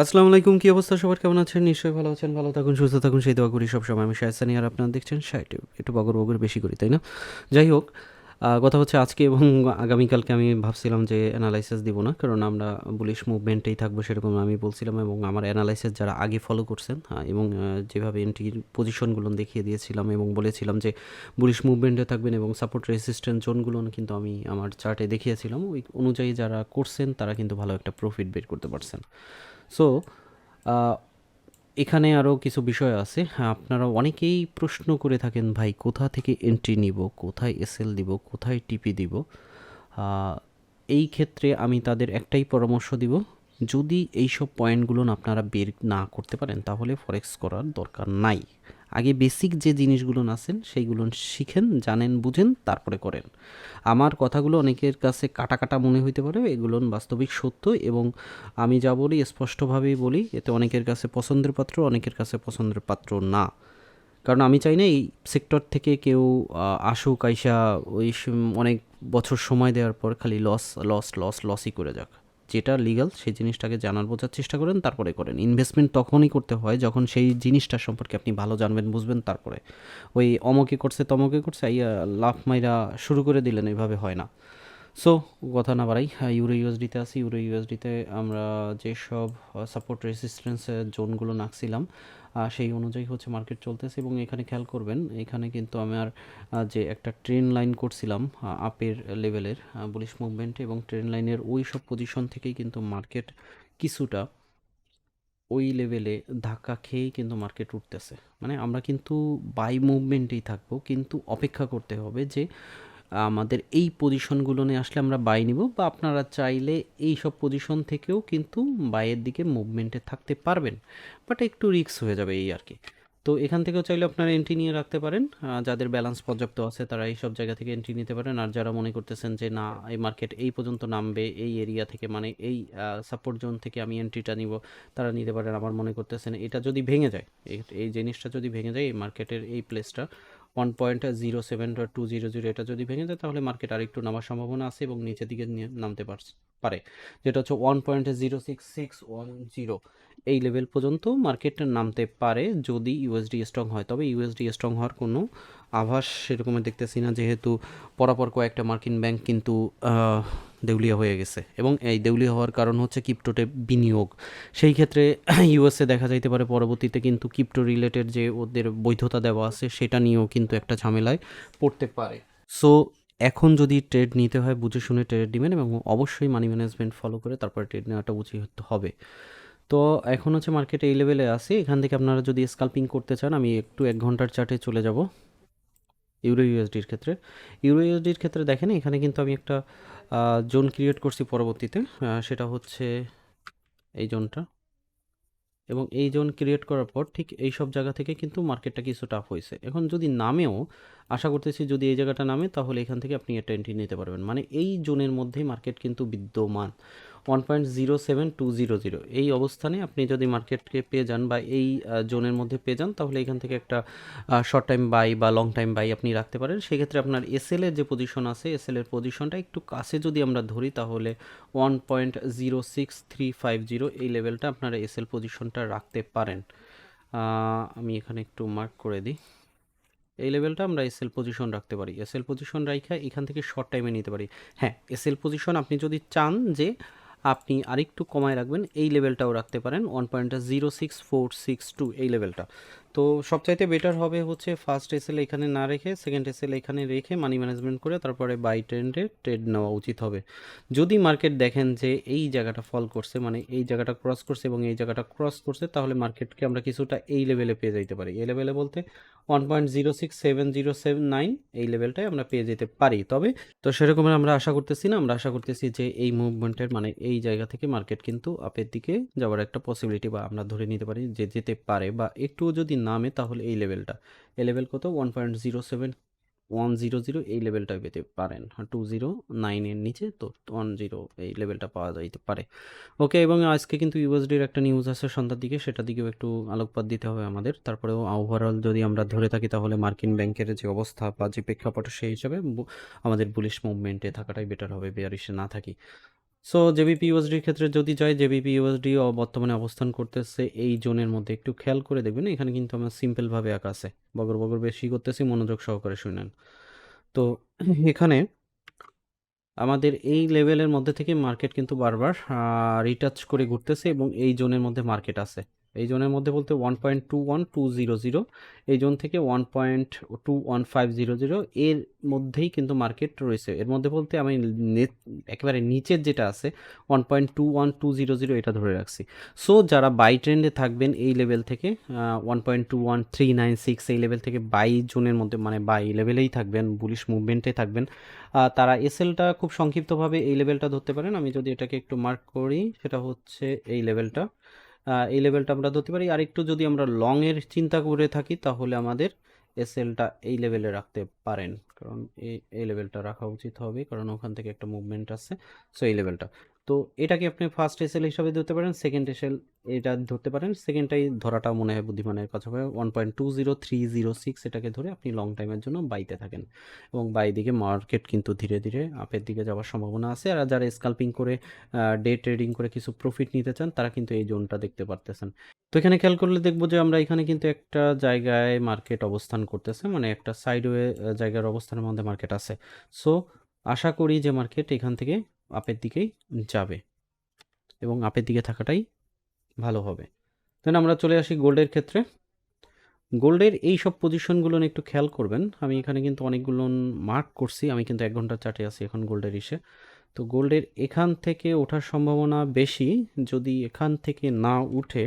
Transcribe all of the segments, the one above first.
আসসালামু আলাইকুম, কি অবস্থা সবার? কেমন আছেন? নিশ্চয়ই ভালো আছেন। ভালো থাকুন, সুস্থ থাকুন, সেই দোয়া করি সবসময়। আমি শাহেদ সানি, আর আপনারা দেখছেন SahedTube। একটু বগর বগর বেশি করি, তাই না? যাই হোক, কথা হচ্ছে আজকে এবং আগামীকালকে আমি ভাবছিলাম যে অ্যানালাইসিস দিব না, কারণ আমরা বুলিশ মুভমেন্টেই থাকবো সেরকম আমি বলছিলাম, এবং আমার অ্যানালাইসিস যারা আগে ফলো করছেন, এবং যেভাবে এন্ট্রির পজিশনগুলো দেখিয়ে দিয়েছিলাম এবং বলেছিলাম যে বুলিশ মুভমেন্টে থাকবেন এবং সাপোর্ট রেসিস্ট্যান্ট জোনগুলো কিন্তু আমি আমার চার্টে দেখিয়েছিলাম, ওই অনুযায়ী যারা করছেন তারা কিন্তু ভালো একটা প্রফিট বের করতে পারছেন। সো এখানে আরও কিছু বিষয় আছে। হ্যাঁ, আপনারা অনেকেই প্রশ্ন করে থাকেন, ভাই কোথা থেকে এন্ট্রি নিব, কোথায় এসএল দিব, কোথায় টিপি দিব। আহ, এই ক্ষেত্রে আমি তাদের একটাই পরামর্শ দিব, যদি এইসব পয়েন্টগুলো আপনারা বের না করতে পারেন তাহলে ফরেক্স করার দরকার নাই। আগে বেসিক যে জিনিসগুলো আছেন সেইগুলো শিখেন, জানেন, বুঝেন, তারপরে করেন। আমার কথাগুলো অনেকের কাছে কাটা কাটা মনে হইতে পারে, এগুলো বাস্তবিক সত্য, এবং আমি যা বলি স্পষ্টভাবেই বলি, এতে অনেকের কাছে পছন্দের পাত্র, অনেকের কাছে পছন্দের পাত্র না। কারণ আমি চাই না এই সেক্টর থেকে কেউ আসুক, আইসা ওই অনেক বছর সময় দেওয়ার পর খালি লস লস লস লসই করে যাক। যেটা লিগ্যাল সেই জিনিসটাকে জানার বোঝার চেষ্টা করেন, তারপরে করেন। ইনভেস্টমেন্ট তখনই করতে হয় যখন সেই জিনিসটা সম্পর্কে আপনি ভালো জানবেন, বুঝবেন, তারপরে। ওই অমকে করছে তমকে করছে আইয়া লাফ মাইরা শুরু করে দিলেন, এইভাবে হয় না। সো কথা না বাড়াই, ইউরো ইউএসডিতে আছি। ইউরো ইউএসডিতে আমরা যেসব সাপোর্ট রেসিস্ট্যান্সের জোনগুলো নাকছিলাম, সেই অনুযায়ী হচ্ছে মার্কেট চলতেছে। এবং এখানে খেয়াল করবেন, এখানে কিন্তু আমার যে একটা ট্রেন লাইন করছিলাম আপের লেভেলের বুলিশ মুভমেন্ট, এবং ট্রেন লাইনের ওই সব পজিশন থেকেই কিন্তু মার্কেট কিছুটা ওই লেভেলে ধাক্কা খেয়েই কিন্তু মার্কেট উঠতেছে। মানে আমরা কিন্তু বাই মুভমেন্টেই থাকবো, কিন্তু অপেক্ষা করতে হবে যে আমাদের এই পজিশনগুলো নিয়ে আসলে আমরা বাই নিব, বা আপনারা চাইলে এই সব পজিশন থেকেও কিন্তু বাইয়ের দিকে মুভমেন্টে থাকতে পারবেন, বাট একটু রিস্ক হয়ে যাবে এই আর কি। তো এখান থেকেও চাইলে আপনারা এন্ট্রি নিয়ে রাখতে পারেন। যাদের ব্যালেন্স পর্যাপ্ত আছে তারা এই সব জায়গা থেকে এন্ট্রি নিতে পারেন। আর যারা মনে করতেছেন যে না, এই মার্কেট এই পর্যন্ত নামবে, এই এরিয়া থেকে, মানে এই সাপোর্ট জোন থেকে আমি এন্ট্রিটা নিব, তারা নিতে পারেন। আমার মনে করতেছেন এটা যদি ভেঙে যায়, এই জিনিসটা যদি ভেঙে যায়, এই মার্কেটের এই প্লেসটা 1.07 বা 200, এটা যদি ভেঙে যায় তাহলে মার্কেট আরেকটু নামার সম্ভাবনা আছে এবং নিচের দিকে নামতে পারে, যেটা হচ্ছে 1.06610। এই লেভেল পর্যন্ত মার্কেট নামতে পারে যদি ইউএসডি স্ট্রং হয়। তবে ইউএসডি স্ট্রং হওয়ার কোনো আভাস সেরকম দেখতেছি না, যেহেতু পরাপর কয়েকটা মার্কিন ব্যাংক কিন্তু দেউলিয়া হয়ে গেছে, এবং এই দেউলিয়া হওয়ার কারণ হচ্ছে ক্রিপ্টোতে বিনিয়োগ। সেই ক্ষেত্রে ইউএসএ দেখা যাইতে পারে পরবর্তীতে কিন্তু ক্রিপ্টো রিলেটেড যে ওদের বৈধতা দেওয়া আছে সেটা নিয়েও কিন্তু একটা ঝামেলায় পড়তে পারে। সো এখন যদি ট্রেড নিতে হয় বুঝে শুনে ট্রেড নেবেন, এবং অবশ্যই মানি ম্যানেজমেন্ট ফলো করে তারপরে ট্রেড নেওয়াটা উচিত হবে। তো এখন হচ্ছে মার্কেট এই লেভেলে আছে। এখান থেকে আপনারা যদি স্কাল্পিং করতে চান, আমি একটু 1 ঘন্টার চার্টে চলে যাব। ইউরো ইউএসডির ক্ষেত্রে, ইউরো ইউএসডির ক্ষেত্রে দেখেন, এখানে কিন্তু আমি একটা জোন ক্রিয়েট করছি পরবর্তীতে, সেটা হচ্ছে এই জোনটা। এবং এই জোন ক্রিয়েট করার পর ঠিক এই সব জায়গা থেকে কিন্তু মার্কেটটা কিছু টাফ হয়েছে। এখন যদি নামেও, আশা করতেছি যদি এই জায়গাটা নামে তাহলে এখান থেকে আপনি একটা এন্ট্রি নিতে পারবেন। মানে এই জোনের মধ্যেই মার্কেট কিন্তু বিদ্যমান, 1.07200। এই অবস্থানে আপনি যদি মার্কেটকে পেয়ে যান বা এই জোনের মধ্যে পেয়ে যান, তাহলে এখান থেকে একটা শর্ট টাইম বাই বা লং টাইম বাই আপনি রাখতে পারেন। সেক্ষেত্রে আপনার এসএল এর যে পজিশন আছে, এসএল এর পজিশনটা একটু কাছে যদি আমরা ধরি, তাহলে 1.06350 এই লেভেলটা আপনারা এসএল পজিশনটা রাখতে পারেন। আমি এখানে একটু মার্ক করে দিই, এই লেভেলটা আমরা এসএল পজিশন রাখতে পারি। এসএল পজিশন রাখা এখান থেকে শর্ট টাইমে নিতে পারি। হ্যাঁ, এসএল পজিশন আপনি যদি চান যে আপনি আরেকটু কমায় রাখবেন, এই লেভেলটাও রাখতে পারেন, 1.06462 এই লেভেলটা। তো সবচাইতে বেটার হবে হচ্ছে ফার্স্ট এসএল এখানে না রেখে সেকেন্ড এসএল এখানে রেখে মানি ম্যানেজমেন্ট করে তারপরে বাই ট্রেন্ডে ট্রেড নেওয়া উচিত হবে। যদি মার্কেট দেখেন যে এই জায়গাটা ফল করছে, মানে এই জায়গাটা ক্রস করছে এবং এই জায়গাটা ক্রস করছে, তাহলে মার্কেটকে আমরা কিছুটা এই লেভেলে পেয়ে যাইতে পারি। এই লেভেলে বলতে 1.06709 এই লেভেলটাই আমরা পেয়ে যেতে পারি। তবে তো সেরকম আমরা আশা করতেছি না, আমরা আশা করতেছি যে এই মুভমেন্টের, মানে এই জায়গা থেকে মার্কেট কিন্তু আপের দিকে যাওয়ার একটা পসিবিলিটি, বা আমরা ধরে নিতে পারি যে যেতে পারে, বা একটুও যদি নামে তাহলে এই লেভেলটা, এই লেভেল কত, 1.07100 এই লেভেলটা পেতে পারেন। 209 এর নিচে তো 10 এই লেভেলটা পাওয়া যাইতে পারে। ওকে, এবং আজকে কিন্তু ইউএসডির একটা নিউজ আছে সন্ধ্যার দিকে, সেটা দিকেও একটু আলোকপাত দিতে হবে আমাদের। তারপরেও ওভারঅল যদি আমরা ধরে থাকি তাহলে মার্কিন ব্যাংকের যে অবস্থা বা যে প্রেক্ষাপট, সেই হিসাবে আমাদের বুলিশ মুভমেন্টে থাকাটাই বেটার হবে, বেয়ারিশে না থাকি। সো জেবিপিইউএসডির ক্ষেত্রে যদি যাই, জেবিপিইউএসডি বর্তমানে অবস্থান করতেছে এই জোনের মধ্যে। একটু খেয়াল করে দেখবেন, এখানে কিন্তু আমার সিম্পলভাবে আঁকা আছে, বগর বগর বেশি করতেছি, মনোযোগ সহকারে শুনেন। তো এখানে আমাদের এই লেভেলের মধ্যে থেকে মার্কেট কিন্তু বারবার রিটাচ করে ঘুরতেছে এবং এই জোনের মধ্যে মার্কেট আছে। এই জোনের মধ্যে বলতে 1.21200, এই জোন থেকে 1.21500 এর মধ্যেই কিন্তু মার্কেট রয়েছে। এর মধ্যে বলতে আমি একেবারে নিচের যেটা আছে 1.21200 এটা ধরে রাখছি। সো যারা বাই ট্রেন্ডে থাকবেন এই লেভেল থেকে 1.21396 এই লেভেল থেকে বাই জোনের মধ্যে, মানে বাই লেভেলেই থাকবেন, বুলিশ মুভমেন্টে থাকবেন, তারা এসএলটা খুব সংক্ষিপ্তভাবে এই লেভেলটা ধরতে পারেন। আমি যদি এটাকে একটু মার্ক করি, সেটা হচ্ছে এই লেভেলটা। এই লেভেলটা আমরা ধরতে পারি। আর একটু যদি আমরা লং এর চিন্তা করে থাকি, তাহলে আমাদের এসএলটা এই লেভেলে রাখতে পারেন, কারণ এই লেভেলটা রাখা উচিত হবে, কারণ ওখান থেকে একটা মুভমেন্ট আছে। সো এই লেভেলটা, তো এটাকে আপনি ফার্স্ট এসএল হিসাবে ধরতে পারেন, সেকেন্ড এসএল এটা ধরতে পারেন। সেকেন্ডটাই ধরাটা মনে হয় বুদ্ধিমানের কাছে হবে। 1.20306 এটাকে ধরে আপনি লং টাইমের জন্য বাইতে থাকেন, এবং বাই দিকে মার্কেট কিন্তু ধীরে ধীরে আপের দিকে যাওয়ার সম্ভাবনা আছে। আর যারা স্কাল্পিং করে ডে ট্রেডিং করে কিছু প্রফিট নিতে চান, তারা কিন্তু এই জোনটা দেখতে পারতেছেন। তো এখানে খেয়াল করলে দেখবো যে আমরা এখানে কিন্তু একটা জায়গায় মার্কেট অবস্থান করতেছে, মানে একটা সাইডওয়ে জায়গার অবস্থানের মধ্যে মার্কেট আছে। সো আশা করি যে মার্কেট এখান থেকে আপের দিকেই যাবে, এবং আপের দিকে থাকাটাই ভালো হবে। দেন আমরা চলে আসি গোল্ডের ক্ষেত্রে। গোল্ডের এই সব পজিশনগুলো একটু খেয়াল করবেন। আমি এখানে কিন্তু অনেকগুলো মার্ক করছি, আমি কিন্তু 1 ঘন্টার চার্টে আছি এখন গোল্ডের ইসে। তো গোল্ডের এখান থেকে ওঠার সম্ভাবনা বেশি। যদি এখান থেকে না উঠে,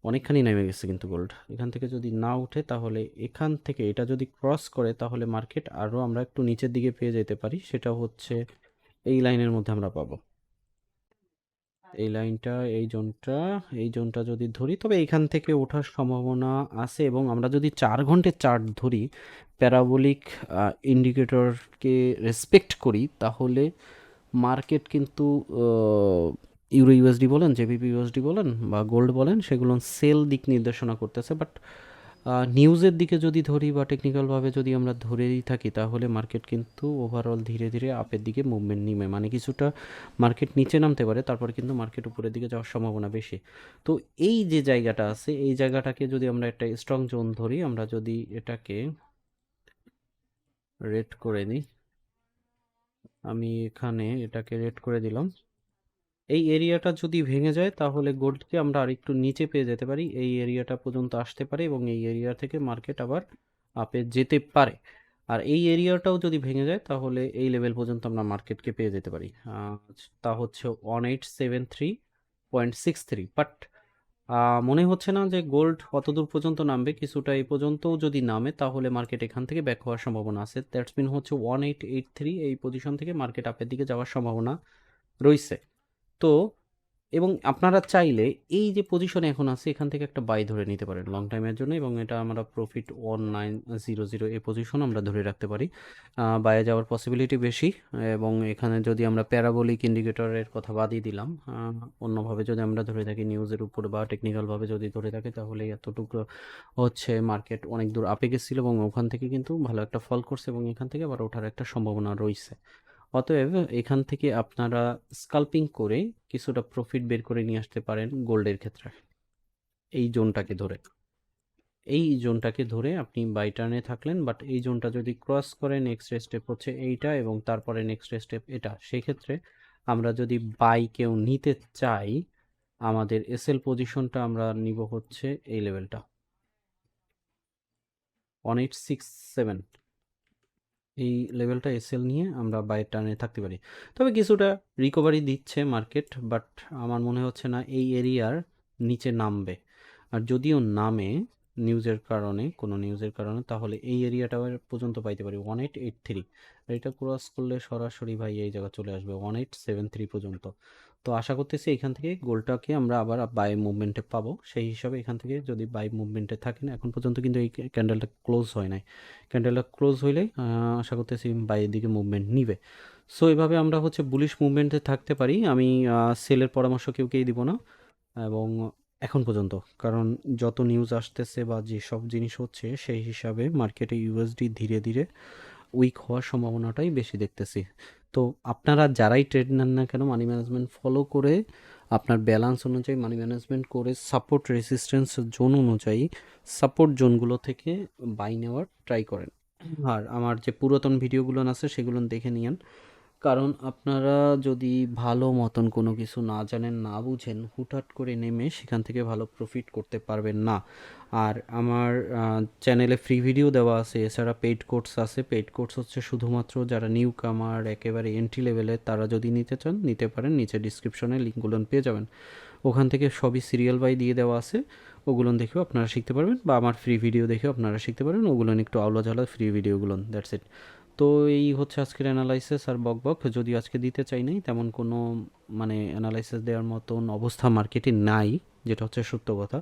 অনেকখানি নেমে গেছে কিন্তু গোল্ড, এখান থেকে যদি না উঠে, তাহলে এখান থেকে এটা যদি ক্রস করে, তাহলে মার্কেট আরও আমরা একটু নিচের দিকে পেয়ে যেতে পারি। সেটা হচ্ছে এই লাইনের মধ্যে আমরা পাবো, এই লাইনটা, এই জোনটা যদি ধরি, তবে এইখান থেকে ওঠার সম্ভাবনা আছে। এবং আমরা যদি 4 ঘন্টার চার্ট ধরি, প্যারাবোলিক ইন্ডিকেটরকে রেসপেক্ট করি, তাহলে মার্কেট কিন্তু ইউরো ইউএসডি বলেন, জেবিপি ইউএসডি বলেন বা গোল্ড বলেন, সেগুলো সেল দিক নির্দেশনা করতেছে। বাট নিউজের দিকে যদি ধরি বা টেকনিক্যালভাবে যদি আমরা ধরেই থাকি, তাহলে মার্কেট কিন্তু ওভারঅল ধীরে ধীরে আপের দিকে মুভমেন্ট নিবে, মানে কিছুটা মার্কেট নিচে নামতে পারে, তারপর কিন্তু মার্কেট উপরের দিকে যাওয়ার সম্ভাবনা বেশি। তো এই যে জায়গাটা আছে, এই জায়গাটাকে যদি আমরা একটা স্ট্রং জোন ধরি, আমরা যদি এটাকে রেট করে নিই, আমি এখানে এটাকে রেট করে দিলাম। এই এরিয়াটা যদি ভেঙে যায়, তাহলে গোল্ডকে আমরা আরেকটু নিচে পেয়ে যেতে পারি, এই এরিয়াটা পর্যন্ত আসতে পারে, এবং এই এরিয়া থেকে মার্কেট আবার আপে যেতে পারে। আর এই এরিয়াটাও যদি ভেঙে যায়, তাহলে এই লেভেল পর্যন্ত আমরা মার্কেটকে পেয়ে যেতে পারি। তা হচ্ছে 1873.63। বাট মনে হচ্ছে না যে গোল্ড অতদূর পর্যন্ত নামবে, কিছুটা এই পর্যন্তও যদি নামে, তাহলে মার্কেট এখান থেকে ব্যাক হওয়ার সম্ভাবনা আছে। দ্যাটস মিন হচ্ছে 1883, এই পজিশন থেকে মার্কেট আপের দিকে যাওয়ার সম্ভাবনা রয়েছে। তো এবং আপনারা চাইলে এই যে পজিশনে এখন আছে, এখান থেকে একটা বাই ধরে নিতে পারেন লং টাইমের জন্য, এবং এটা আমরা প্রফিট 1900 এই পজিশন আমরা ধরে রাখতে পারি। বাইরে যাওয়ার পসিবিলিটি বেশি। এবং এখানে যদি আমরা প্যারাবোলিক ইন্ডিকেটরের কথা বাদই দিলাম, অন্যভাবে যদি আমরা ধরে থাকি, নিউজের উপর বা টেকনিক্যালভাবে যদি ধরে থাকি, তাহলে এতটুকু হচ্ছে মার্কেট অনেক দূর আপে গেছিল, এবং ওখান থেকে কিন্তু ভালো একটা ফল করছে, এবং এখান থেকে আবার ওঠার একটা সম্ভাবনা রয়েছে। অতএব এখান থেকে আপনারা স্কাল্পিং করে কিছুটা প্রফিট বের করে নিয়ে আসতে পারেন গোল্ডের ক্ষেত্রে। এই জোনটাকে ধরে, এই জোনটাকে ধরে আপনি বাই টার্নে থাকলেন, বাট এই জোনটা যদি ক্রস করে, নেক্সট স্টেপ হচ্ছে এইটা, এবং তারপরে নেক্সট স্টেপ এটা। সেই ক্ষেত্রে আমরা যদি বাই কেউ নিতে চাই, আমাদের এসএল পজিশনটা আমরা নিব হচ্ছে এই লেভেলটা 1867, এই লেভেলটা এসএল নিয়ে আমরা বাইয়ের টার্নে থাকতে পারি। তবে কিছুটা রিকভারি দিচ্ছে মার্কেট, বাট আমার মনে হচ্ছে না এই এরিয়ার নিচে নামবে। আর যদিও নামে কোনো নিউজের কারণে, তাহলে এই এরিয়াটা পর্যন্ত পাইতে পারি 1883। এটা ক্রস করলে সরাসরি ভাই এই জায়গা চলে আসবে 1873 পর্যন্ত। তো আশা করতেছি এখান থেকে গোল্ডটাকে আমরা আবার বাই মুভমেন্টে পাবো। সেই হিসাবে এখান থেকে যদি বাই মুভমেন্টে থাকেন, এখন পর্যন্ত কিন্তু এই ক্যান্ডেলটা ক্লোজ হয় নাই, ক্যান্ডেলটা ক্লোজ হইলে আশা করতেছি বাইরের দিকে মুভমেন্ট নিবে। সো এভাবে আমরা হচ্ছে বুলিশ মুভমেন্টে থাকতে পারি। আমি সেলের পরামর্শ কেউকেই দিব না, এবং এখন পর্যন্ত, কারণ যত নিউজ আসতেছে বা যেসব জিনিস হচ্ছে, সেই হিসাবে মার্কেটে ইউএসডি ধীরে ধীরে উইক হওয়ার সম্ভাবনাটাই বেশি দেখতেছি। তো আপনারা যারাই ট্রেড নেন না কেন মানি ম্যানেজমেন্ট ফলো করে আপনার ব্যালেন্স অনুযায়ী মানি ম্যানেজমেন্ট করে সাপোর্ট রেসিস্ট্যান্স জোন অনুযায়ী সাপোর্ট জোনগুলো থেকে বাই নেওয়ার ট্রাই করেন। আর আমার যে পুরাতন ভিডিওগুলো আছে সেগুলো দেখে নিয়েন, কারণ আপনারা যদি ভালো মতন কোনো কিছু না জানেন না বুঝেন হুটহাট করে নেমে সেখান থেকে ভালো প্রফিট করতে পারবেন না। আর আমার চ্যানেলে ফ্রি ভিডিও দেওয়া আছে, এছাড়া পেইড কোর্স আছে। পেইড কোর্স হচ্ছে শুধুমাত্র যারা নিউ কামার একেবারে এন্ট্রি লেভেলের তারা যদি নিতে চান নিতে পারেন, নিচে ডিসক্রিপশনে লিঙ্কগুলো পেয়ে যাবেন। ওখান থেকে সবই সিরিয়াল বাই দিয়ে দেওয়া আছে, ওগুলো দেখেও আপনারা শিখতে পারবেন, বা আমার ফ্রি ভিডিও দেখেও আপনারা শিখতে পারবেন। ওগুলো একটু আওলা ঝালা ফ্রি ভিডিওগুলো, দ্যাটস ইট। তো এই হচ্ছে আজকের অ্যানালাইসিস আর বকবক। যদিও আজকে দিতে চাই নাই, তেমন কোনো মানে অ্যানালাইসিস দেওয়ার মতন অবস্থা মার্কেটে নাই, যেটা হচ্ছে সত্য কথা।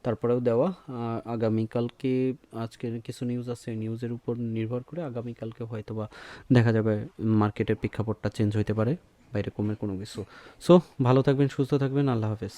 তারপরেও দেওয়া। আগামীকালকে আজকের কিছু নিউজ আছে, নিউজের উপর নির্ভর করে আগামীকালকে হয়তো বা দেখা যাবে মার্কেটের প্রেক্ষাপটটা চেঞ্জ হইতে পারে বা এরকমের কোনো কিছু। সো ভালো থাকবেন, সুস্থ থাকবেন, আল্লাহ হাফেজ।